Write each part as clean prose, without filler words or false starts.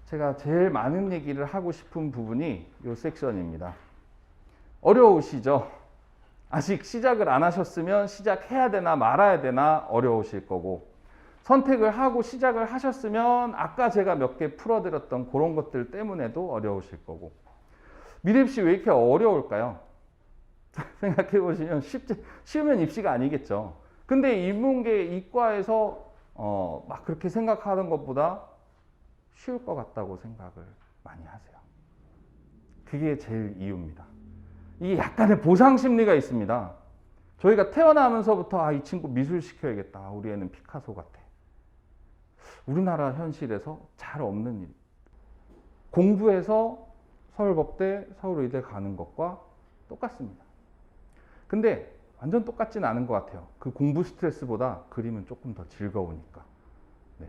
제가 제일 많은 얘기를 하고 싶은 부분이 이 섹션입니다. 어려우시죠? 아직 시작을 안 하셨으면 시작해야 되나 말아야 되나 어려우실 거고, 선택을 하고 시작을 하셨으면 아까 제가 몇 개 풀어드렸던 그런 것들 때문에도 어려우실 거고. 미래 입시 왜 이렇게 어려울까요? 생각해 보시면 쉬우면 입시가 아니겠죠. 근데 인문계 이과에서 막 그렇게 생각하는 것보다 쉬울 것 같다고 생각을 많이 하세요. 그게 제일 이유입니다. 이게 약간의 보상 심리가 있습니다. 저희가 태어나면서부터 이 친구 미술 시켜야겠다. 우리 애는 피카소 같아. 우리나라 현실에서 잘 없는 일. 공부해서 서울법대, 서울의대 가는 것과 똑같습니다. 근데 완전 똑같진 않은 것 같아요. 그 공부 스트레스보다 그림은 조금 더 즐거우니까. 네.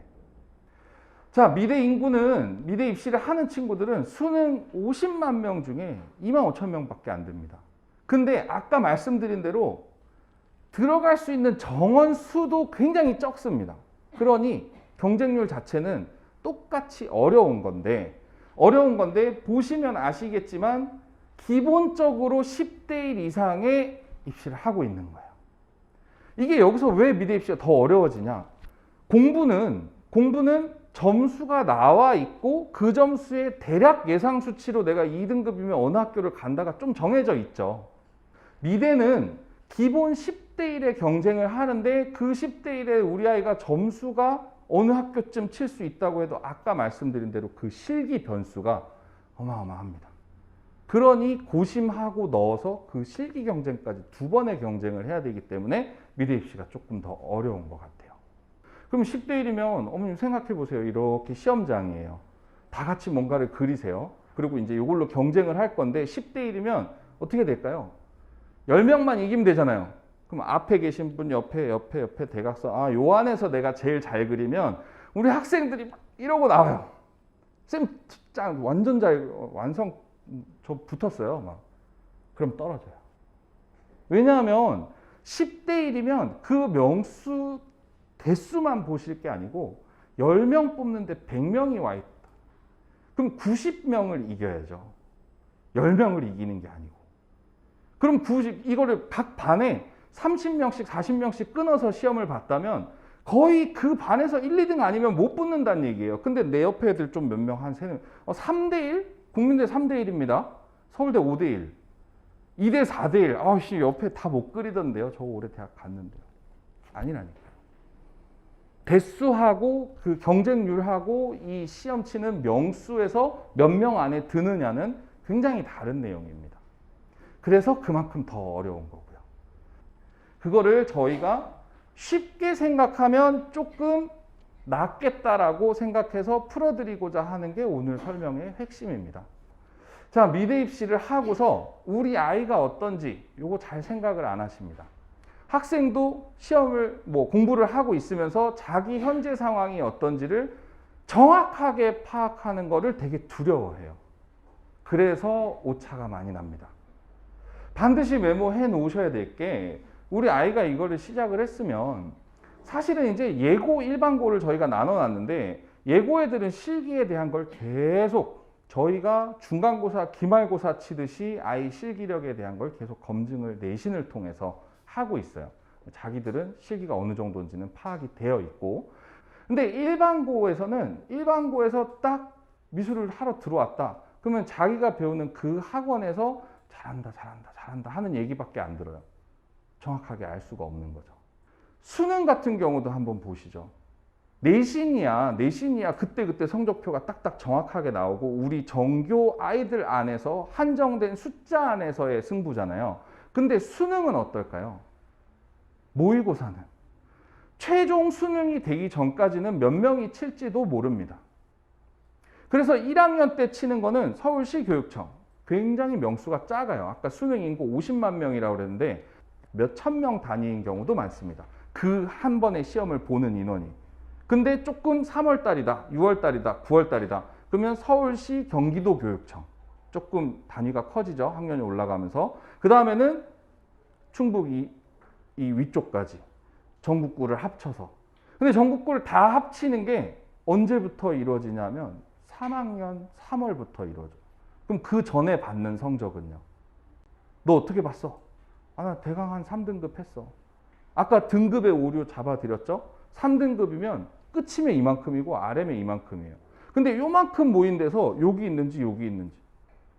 자, 미래 인구는, 미래 입시를 하는 친구들은 수능 50만 명 중에 2만 5천 명밖에 안 됩니다. 근데 아까 말씀드린 대로 들어갈 수 있는 정원 수도 굉장히 적습니다. 그러니 경쟁률 자체는 똑같이 어려운 건데 보시면 아시겠지만 기본적으로 10대 1 이상의 입시를 하고 있는 거예요. 이게 여기서 왜 미래 입시가 더 어려워지냐? 공부는 점수가 나와 있고 그 점수의 대략 예상 수치로 내가 2등급이면 어느 학교를 간다가 좀 정해져 있죠. 미래는 기본 10대 1의 경쟁을 하는데 그 10대 1에 우리 아이가 점수가 어느 학교쯤 칠 수 있다고 해도 아까 말씀드린 대로 그 실기 변수가 어마어마합니다. 그러니 고심하고 넣어서 그 실기 경쟁까지 두 번의 경쟁을 해야 되기 때문에 미래 입시가 조금 더 어려운 것 같아요. 그럼 10대 1이면 어머님 생각해 보세요. 이렇게 시험장이에요. 다 같이 뭔가를 그리세요. 그리고 이제 이걸로 경쟁을 할 건데 10대 1이면 어떻게 될까요? 10명만 이기면 되잖아요. 그럼 앞에 계신 분 옆에 대각선, 요 안에서 내가 제일 잘 그리면 우리 학생들이 막 이러고 나와요. 쌤 짱 완전 잘 완성 저 붙었어요. 막. 그럼 떨어져요. 왜냐하면 10대 1이면 그 명수 대수만 보실 게 아니고 10명 뽑는데 100명이 와 있다. 그럼 90명을 이겨야죠. 10명을 이기는 게 아니고. 그럼 이거를 각 반에 30명씩 40명씩 끊어서 시험을 봤다면 거의 그 반에서 1, 2등 아니면 못 붙는다는 얘기예요. 근데 내 옆에 애들 좀 몇 명 한 3명 3대 1? 국민대 3대 1입니다. 서울대 5대 1. 2대 4대 1. 아우씨 옆에 다 못 그리던데요. 저 올해 대학 갔는데요. 아니라니까요. 대수하고 그 경쟁률하고 이 시험 치는 명수에서 몇 명 안에 드느냐는 굉장히 다른 내용입니다. 그래서 그만큼 더 어려운 거고요. 그거를 저희가 쉽게 생각하면 조금 낫겠다라고 생각해서 풀어드리고자 하는 게 오늘 설명의 핵심입니다. 자, 미래 입시를 하고서 우리 아이가 어떤지 요거 잘 생각을 안 하십니다. 학생도 시험을 공부를 하고 있으면서 자기 현재 상황이 어떤지를 정확하게 파악하는 거를 되게 두려워해요. 그래서 오차가 많이 납니다. 반드시 메모해 놓으셔야 될 게 우리 아이가 이거를 시작을 했으면 사실은 이제 예고 일반고를 저희가 나눠놨는데 예고 애들은 실기에 대한 걸 계속 저희가 중간고사, 기말고사 치듯이 아이 실기력에 대한 걸 계속 검증을 내신을 통해서 하고 있어요. 자기들은 실기가 어느 정도인지는 파악이 되어 있고, 근데 일반고에서 딱 미술을 하러 들어왔다. 그러면 자기가 배우는 그 학원에서 잘한다 하는 얘기밖에 안 들어요. 정확하게 알 수가 없는 거죠. 수능 같은 경우도 한번 보시죠. 내신이야 그때 성적표가 딱딱 정확하게 나오고 우리 전교 아이들 안에서 한정된 숫자 안에서의 승부잖아요. 근데 수능은 어떨까요? 모의고사는 최종 수능이 되기 전까지는 몇 명이 칠지도 모릅니다. 그래서 1학년 때 치는 거는 서울시 교육청 굉장히 명수가 작아요. 아까 수능 인구 50만 명이라고 그랬는데 몇 천 명 단위인 경우도 많습니다. 그 한 번의 시험을 보는 인원이. 근데 조금 3월달이다, 6월달이다, 9월달이다. 그러면 서울시 경기도 교육청. 조금 단위가 커지죠. 학년이 올라가면서. 그 다음에는 충북 이 위쪽까지. 전국구를 합쳐서. 근데 전국구를 다 합치는 게 언제부터 이루어지냐면 3학년 3월부터 이루어져. 그럼 그 전에 받는 성적은요? 너 어떻게 봤어? 아, 나 대강 한 3등급 했어. 아까 등급의 오류 잡아드렸죠? 3등급이면 끝이면 이만큼이고 아래면 이만큼이에요. 근데 요만큼 모인 데서 여기 있는지 여기 있는지.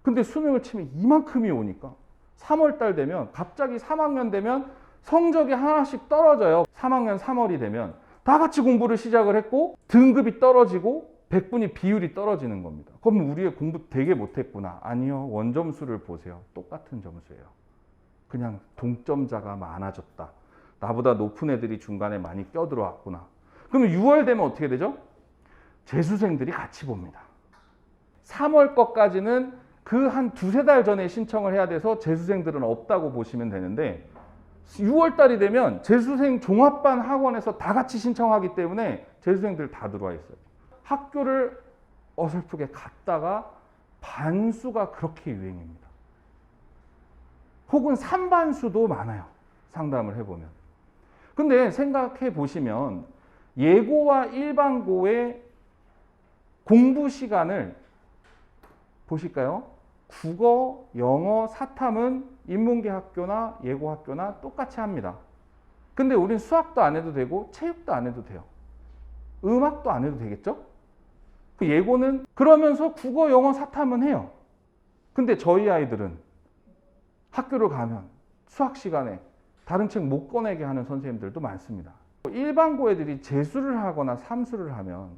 근데 수능을 치면 이만큼이 오니까 3월달 되면 갑자기 3학년 되면 성적이 하나씩 떨어져요. 3학년 3월이 되면 다 같이 공부를 시작을 했고 등급이 떨어지고 100분위 비율이 떨어지는 겁니다. 그럼 우리 공부 되게 못했구나. 아니요. 원점수를 보세요. 똑같은 점수예요. 그냥 동점자가 많아졌다. 나보다 높은 애들이 중간에 많이 껴들어왔구나. 그러면 6월 되면 어떻게 되죠? 재수생들이 같이 봅니다. 3월 것까지는 그 한 두세 달 전에 신청을 해야 돼서 재수생들은 없다고 보시면 되는데 6월 달이 되면 재수생 종합반 학원에서 다 같이 신청하기 때문에 재수생들 다 들어와 있어요. 학교를 어설프게 갔다가 반수가 그렇게 유행입니다. 혹은 3반수도 많아요. 상담을 해보면. 근데 생각해 보시면 예고와 일반고의 공부 시간을 보실까요? 국어, 영어, 사탐은 인문계 학교나 예고 학교나 똑같이 합니다. 근데 우린 수학도 안 해도 되고 체육도 안 해도 돼요. 음악도 안 해도 되겠죠? 예고는 그러면서 국어, 영어, 사탐은 해요. 근데 저희 아이들은 학교를 가면 수학 시간에 다른 책 못 꺼내게 하는 선생님들도 많습니다. 일반고 애들이 재수를 하거나 삼수를 하면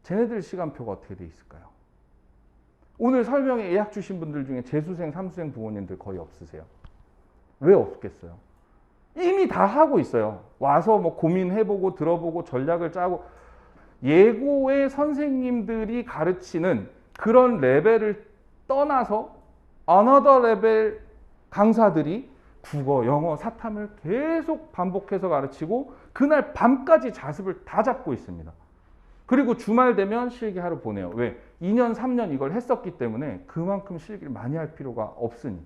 쟤네들 시간표가 어떻게 돼 있을까요? 오늘 설명에 예약 주신 분들 중에 재수생, 삼수생 부모님들 거의 없으세요. 왜 없겠어요? 이미 다 하고 있어요. 와서 뭐 고민해보고 들어보고 전략을 짜고 예고의 선생님들이 가르치는 그런 레벨을 떠나서 another 레벨 강사들이 국어, 영어, 사탐을 계속 반복해서 가르치고 그날 밤까지 자습을 다 잡고 있습니다. 그리고 주말 되면 실기 하루 보내요. 왜? 2년, 3년 이걸 했었기 때문에 그만큼 실기를 많이 할 필요가 없으니.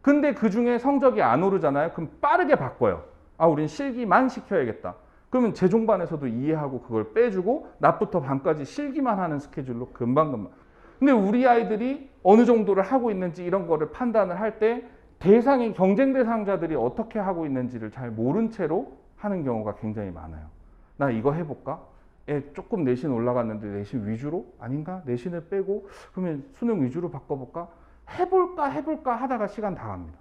근데 그 중에 성적이 안 오르잖아요. 그럼 빠르게 바꿔요. 아, 우린 실기만 시켜야겠다. 그러면 재종반에서도 이해하고 그걸 빼주고 낮부터 밤까지 실기만 하는 스케줄로 금방금방. 근데 우리 아이들이 어느 정도를 하고 있는지 이런 거를 판단을 할 때 대상인 경쟁 대상자들이 어떻게 하고 있는지를 잘 모른 채로 하는 경우가 굉장히 많아요. 나 이거 해볼까? 조금 내신 올라갔는데 내신 위주로? 아닌가? 내신을 빼고 그러면 수능 위주로 바꿔볼까? 해볼까 하다가 시간 다 갑니다.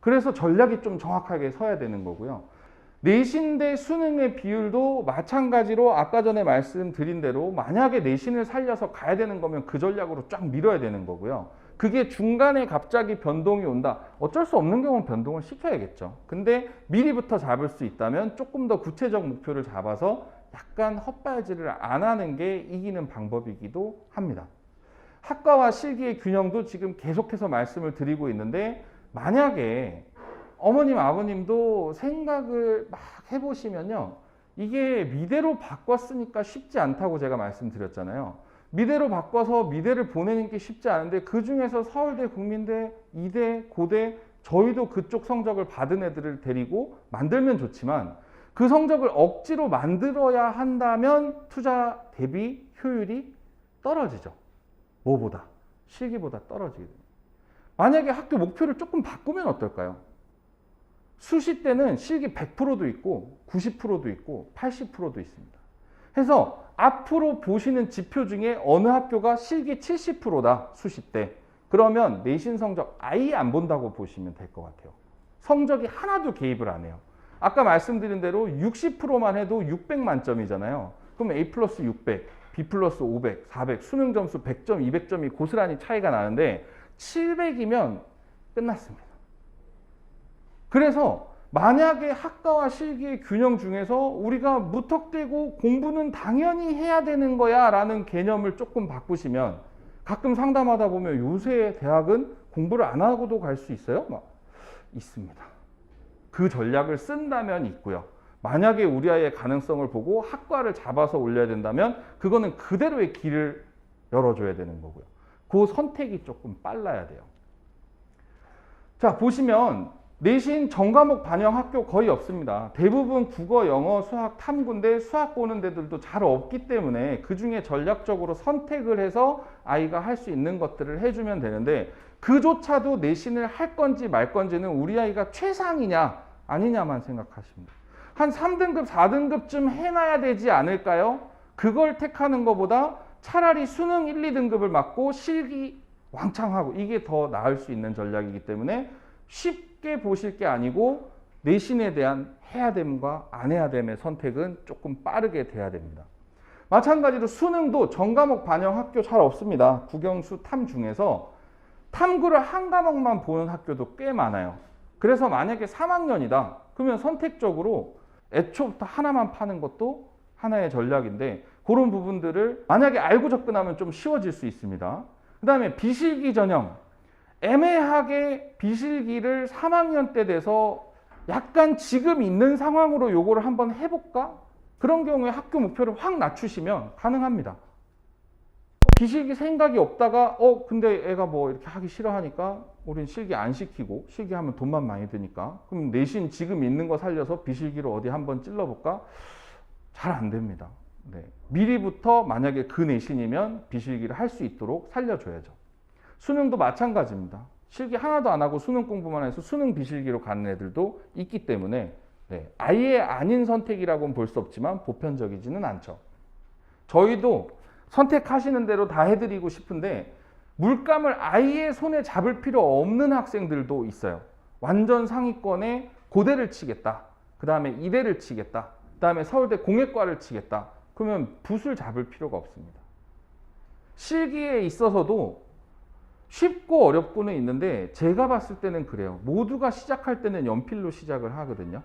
그래서 전략이 좀 정확하게 서야 되는 거고요. 내신 대 수능의 비율도 마찬가지로 아까 전에 말씀드린 대로 만약에 내신을 살려서 가야 되는 거면 그 전략으로 쫙 밀어야 되는 거고요. 그게 중간에 갑자기 변동이 온다. 어쩔 수 없는 경우는 변동을 시켜야겠죠. 근데 미리부터 잡을 수 있다면 조금 더 구체적 목표를 잡아서 약간 헛발질을 안 하는 게 이기는 방법이기도 합니다. 학과와 실기의 균형도 지금 계속해서 말씀을 드리고 있는데 만약에 어머님, 아버님도 생각을 막 해보시면요. 이게 미대로 바꿨으니까 쉽지 않다고 제가 말씀드렸잖아요. 미대로 바꿔서 미대를 보내는 게 쉽지 않은데 그 중에서 서울대, 국민대, 이대, 고대 저희도 그쪽 성적을 받은 애들을 데리고 만들면 좋지만 그 성적을 억지로 만들어야 한다면 투자 대비 효율이 떨어지죠. 뭐보다? 실기보다 떨어지게 됩니다. 만약에 학교 목표를 조금 바꾸면 어떨까요? 수시 때는 실기 100%도 있고 90%도 있고 80%도 있습니다. 해서 앞으로 보시는 지표 중에 어느 학교가 실기 70%다 수시 때 그러면 내신 성적 아예 안 본다고 보시면 될 것 같아요. 성적이 하나도 개입을 안 해요. 아까 말씀드린 대로 60%만 해도 600 만점이잖아요. 그럼 A 플러스 600, B 플러스 500, 400, 수능 점수 100점, 200점이 고스란히 차이가 나는데 700이면 끝났습니다. 그래서 만약에 학과와 실기의 균형 중에서 우리가 무턱대고 공부는 당연히 해야 되는 거야 라는 개념을 조금 바꾸시면 가끔 상담하다 보면 요새 대학은 공부를 안 하고도 갈 수 있어요? 있습니다. 그 전략을 쓴다면 있고요. 만약에 우리 아이의 가능성을 보고 학과를 잡아서 올려야 된다면 그거는 그대로의 길을 열어줘야 되는 거고요. 그 선택이 조금 빨라야 돼요. 자, 보시면 내신 전과목 반영 학교 거의 없습니다. 대부분 국어, 영어, 수학, 탐구인데 수학 보는 데들도 잘 없기 때문에 그 중에 전략적으로 선택을 해서 아이가 할 수 있는 것들을 해주면 되는데 그조차도 내신을 할 건지 말 건지는 우리 아이가 최상이냐 아니냐만 생각하십니다. 한 3등급, 4등급쯤 해놔야 되지 않을까요? 그걸 택하는 것보다 차라리 수능 1, 2등급을 맞고 실기 왕창하고 이게 더 나을 수 있는 전략이기 때문에 쉽게 보실 게 아니고 내신에 대한 해야 됨과 안 해야 됨의 선택은 조금 빠르게 돼야 됩니다. 마찬가지로 수능도 전과목 반영 학교 잘 없습니다. 국영수 탐 중에서 탐구를 한 과목만 보는 학교도 꽤 많아요. 그래서 만약에 3학년이다. 그러면 선택적으로 애초부터 하나만 파는 것도 하나의 전략인데 그런 부분들을 만약에 알고 접근하면 좀 쉬워질 수 있습니다. 그 다음에 비실기 전형. 애매하게 비실기를 3학년 때 돼서 약간 지금 있는 상황으로 요거를 한번 해볼까? 그런 경우에 학교 목표를 확 낮추시면 가능합니다. 비실기 생각이 없다가 근데 애가 뭐 이렇게 하기 싫어하니까 우린 실기 안 시키고 실기하면 돈만 많이 드니까 그럼 내신 지금 있는 거 살려서 비실기로 어디 한번 찔러볼까? 잘 안 됩니다. 네. 미리부터 만약에 그 내신이면 비실기를 할 수 있도록 살려줘야죠. 수능도 마찬가지입니다. 실기 하나도 안 하고 수능 공부만 해서 수능 비실기로 가는 애들도 있기 때문에 네. 아예 아닌 선택이라고는 볼 수 없지만 보편적이지는 않죠. 저희도 선택하시는 대로 다 해드리고 싶은데 물감을 아예 손에 잡을 필요 없는 학생들도 있어요. 완전 상위권에 고대를 치겠다. 그 다음에 이대를 치겠다. 그 다음에 서울대 공예과를 치겠다. 그러면 붓을 잡을 필요가 없습니다. 실기에 있어서도 쉽고 어렵고는 있는데 제가 봤을 때는 그래요. 모두가 시작할 때는 연필로 시작을 하거든요.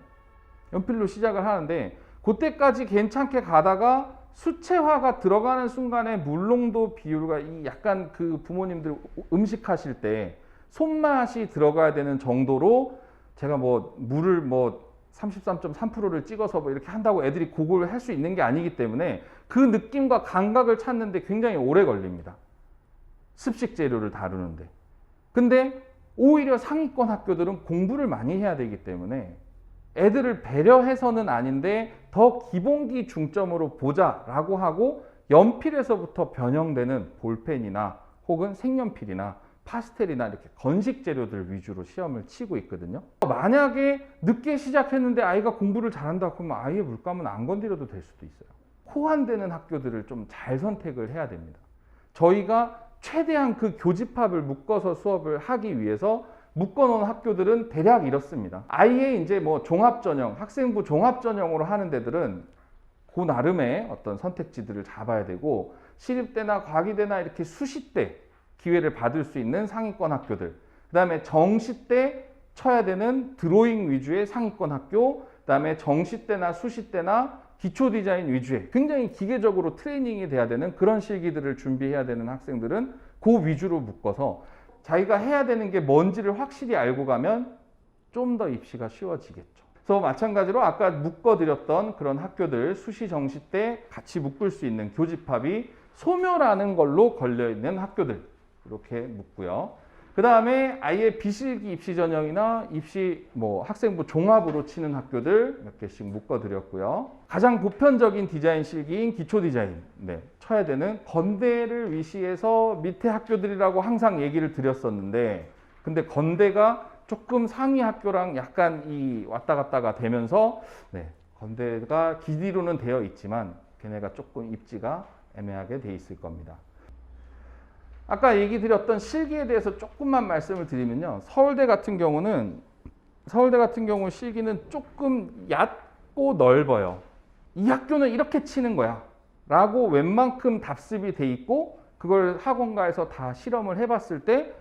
연필로 시작을 하는데 그때까지 괜찮게 가다가 수채화가 들어가는 순간에 물농도 비율과 이 약간 그 부모님들 음식하실 때 손맛이 들어가야 되는 정도로 제가 뭐 물을 뭐 33.3%를 찍어서 뭐 이렇게 한다고 애들이 그걸 할 수 있는 게 아니기 때문에 그 느낌과 감각을 찾는데 굉장히 오래 걸립니다. 습식 재료를 다루는데. 근데 오히려 상위권 학교들은 공부를 많이 해야 되기 때문에 애들을 배려해서는 아닌데 더 기본기 중점으로 보자라고 하고 연필에서부터 변형되는 볼펜이나 혹은 색연필이나 파스텔이나 이렇게 건식 재료들 위주로 시험을 치고 있거든요. 만약에 늦게 시작했는데 아이가 공부를 잘한다 그러면 아이의 물감은 안 건드려도 될 수도 있어요. 호환되는 학교들을 좀 잘 선택을 해야 됩니다. 저희가 최대한 그 교집합을 묶어서 수업을 하기 위해서 묶어놓은 학교들은 대략 이렇습니다. 아예 이제 뭐 종합전형, 학생부 종합전형으로 하는 데들은 그 나름의 어떤 선택지들을 잡아야 되고 시립대나 과기대나 이렇게 수시대 기회를 받을 수 있는 상위권 학교들, 그 다음에 정시대 쳐야 되는 드로잉 위주의 상위권 학교, 그 다음에 정시대나 수시대나 기초 디자인 위주의 굉장히 기계적으로 트레이닝이 돼야 되는 그런 실기들을 준비해야 되는 학생들은 그 위주로 묶어서 자기가 해야 되는 게 뭔지를 확실히 알고 가면 좀 더 입시가 쉬워지겠죠. 그래서 마찬가지로 아까 묶어드렸던 그런 학교들 수시 정시 때 같이 묶을 수 있는 교집합이 소묘라는 걸로 걸려있는 학교들 이렇게 묶고요. 그 다음에 아예 비실기 입시 전형이나 입시 뭐 학생부 종합으로 치는 학교들 몇 개씩 묶어드렸고요. 가장 보편적인 디자인 실기인 기초 디자인 쳐야 되는 건대를 위시해서 밑에 학교들이라고 항상 얘기를 드렸었는데 근데 건대가 조금 상위 학교랑 약간 이 왔다 갔다가 되면서 건대가 기디로는 되어 있지만 걔네가 조금 입지가 애매하게 돼 있을 겁니다. 아까 얘기 드렸던 실기에 대해서 조금만 말씀을 드리면요. 서울대 같은 경우 실기는 조금 얕고 넓어요. 이 학교는 이렇게 치는 거야 라고 웬만큼 답습이 돼 있고 그걸 학원가에서 다 실험을 해봤을 때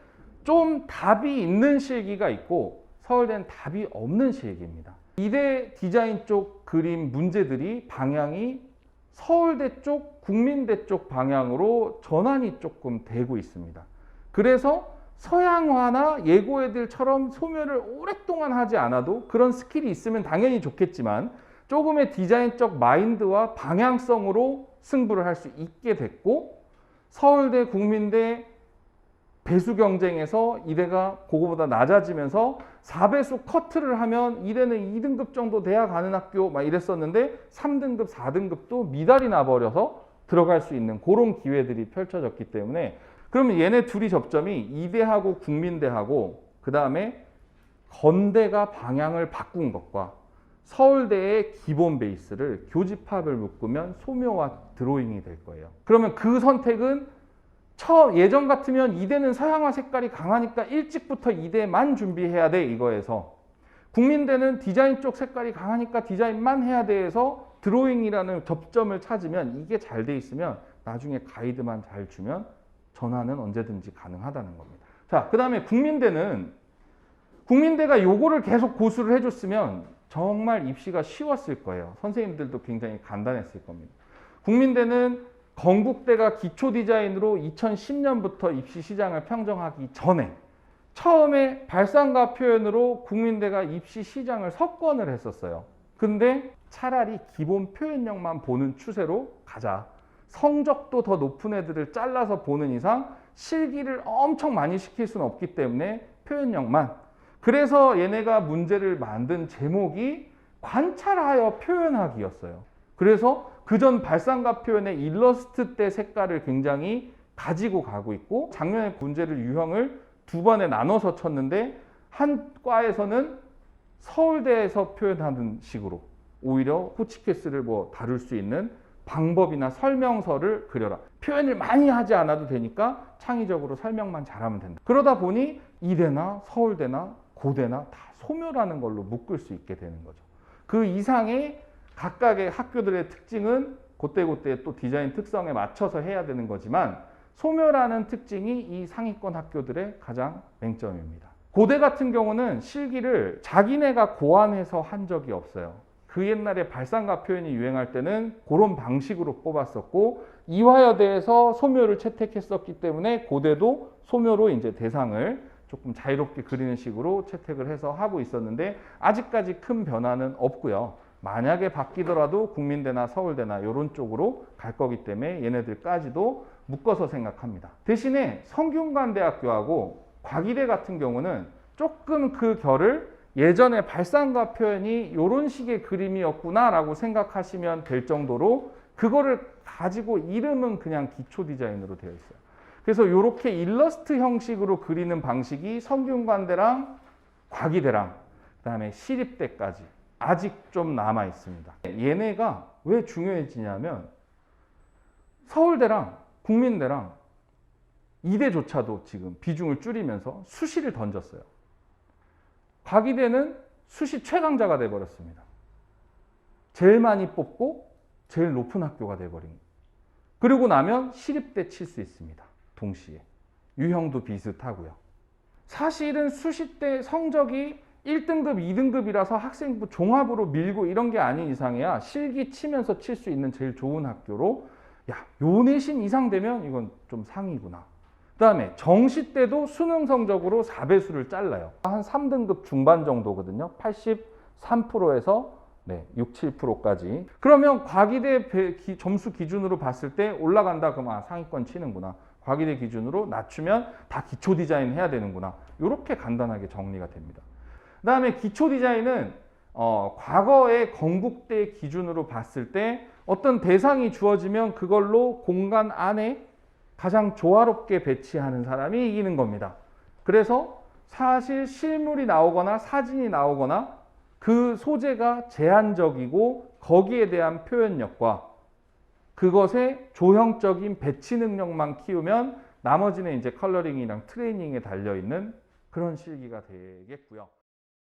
좀 답이 있는 실기가 있고 서울대는 답이 없는 실기입니다. 이대 디자인 쪽 그림 문제들이 방향이 서울대 쪽, 국민대 쪽 방향으로 전환이 조금 되고 있습니다. 그래서 서양화나 예고 애들처럼 소묘를 오랫동안 하지 않아도 그런 스킬이 있으면 당연히 좋겠지만 조금의 디자인적 마인드와 방향성으로 승부를 할 수 있게 됐고 서울대, 국민대 배수 경쟁에서 이대가 그거보다 낮아지면서 4배수 커트를 하면 이대는 2등급 정도 돼야 가는 학교 막 이랬었는데 3등급, 4등급도 미달이 나버려서 들어갈 수 있는 그런 기회들이 펼쳐졌기 때문에 그러면 얘네 둘이 접점이 이대하고 국민대하고 그 다음에 건대가 방향을 바꾼 것과 서울대의 기본 베이스를 교집합을 묶으면 소묘와 드로잉이 될 거예요. 그러면 그 선택은 예전 같으면 이대는 서양화 색깔이 강하니까 일찍부터 이대만 준비해야 돼 이거에서 국민대는 디자인 쪽 색깔이 강하니까 디자인만 해야 돼 해서 드로잉이라는 접점을 찾으면 이게 잘 돼 있으면 나중에 가이드만 잘 주면 전환은 언제든지 가능하다는 겁니다. 자, 그 다음에 국민대가 요거를 계속 고수를 해줬으면 정말 입시가 쉬웠을 거예요. 선생님들도 굉장히 간단했을 겁니다. 국민대는 건국대가 기초 디자인으로 2010년부터 입시 시장을 평정하기 전에 처음에 발상과 표현으로 국민대가 입시 시장을 석권을 했었어요. 근데 차라리 기본 표현력만 보는 추세로 가자. 성적도 더 높은 애들을 잘라서 보는 이상 실기를 엄청 많이 시킬 수는 없기 때문에 표현력만. 그래서 얘네가 문제를 만든 제목이 관찰하여 표현하기였어요. 그래서 그전 발상과 표현의 일러스트 때 색깔을 굉장히 가지고 가고 있고 작년에 문제를 유형을 두 번에 나눠서 쳤는데 한 과에서는 서울대에서 표현하는 식으로 오히려 호치키스를 뭐 다룰 수 있는 방법이나 설명서를 그려라. 표현을 많이 하지 않아도 되니까 창의적으로 설명만 잘하면 된다. 그러다 보니 이대나 서울대나 고대나 다 소묘라는 걸로 묶을 수 있게 되는 거죠. 그 이상의 각각의 학교들의 특징은 그때그때 또 디자인 특성에 맞춰서 해야 되는 거지만 소묘라는 특징이 이 상위권 학교들의 가장 맹점입니다. 고대 같은 경우는 실기를 자기네가 고안해서 한 적이 없어요. 그 옛날에 발상과 표현이 유행할 때는 그런 방식으로 뽑았었고 이화여대에서 소묘를 채택했었기 때문에 고대도 소묘로 이제 대상을 조금 자유롭게 그리는 식으로 채택을 해서 하고 있었는데 아직까지 큰 변화는 없고요. 만약에 바뀌더라도 국민대나 서울대나 이런 쪽으로 갈 거기 때문에 얘네들까지도 묶어서 생각합니다. 대신에 성균관대학교하고 과기대 같은 경우는 조금 그 결을 예전에 발상과 표현이 이런 식의 그림이었구나 라고 생각하시면 될 정도로 그거를 가지고 이름은 그냥 기초 디자인으로 되어 있어요. 그래서 이렇게 일러스트 형식으로 그리는 방식이 성균관대랑 과기대랑 그다음에 시립대까지 아직 좀 남아 있습니다. 얘네가 왜 중요해지냐면 서울대랑 국민대랑 이대조차도 지금 비중을 줄이면서 수시를 던졌어요. 과기대는 수시 최강자가 돼버렸습니다. 제일 많이 뽑고 제일 높은 학교가 돼버린 거예요. 그리고 나면 시립대 칠 수 있습니다. 동시에. 유형도 비슷하고요. 사실은 수시 때 성적이 1등급, 2등급이라서 학생부 종합으로 밀고 이런 게 아닌 이상이야 실기 치면서 칠 수 있는 제일 좋은 학교로 요 내신 이상 되면 이건 좀 상이구나. 그 다음에 정시 때도 수능 성적으로 4배수를 잘라요. 한 3등급 중반 정도거든요. 83%에서 6, 7%까지. 그러면 과기대 점수 기준으로 봤을 때 올라간다 그러면 상위권 치는구나. 과기대 기준으로 낮추면 다 기초 디자인 해야 되는구나. 이렇게 간단하게 정리가 됩니다. 그 다음에 기초 디자인은 과거의 건국대 기준으로 봤을 때 어떤 대상이 주어지면 그걸로 공간 안에 가장 조화롭게 배치하는 사람이 이기는 겁니다. 그래서 사실 실물이 나오거나 사진이 나오거나 그 소재가 제한적이고 거기에 대한 표현력과 그것의 조형적인 배치 능력만 키우면 나머지는 이제 컬러링이랑 트레이닝에 달려있는 그런 실기가 되겠고요.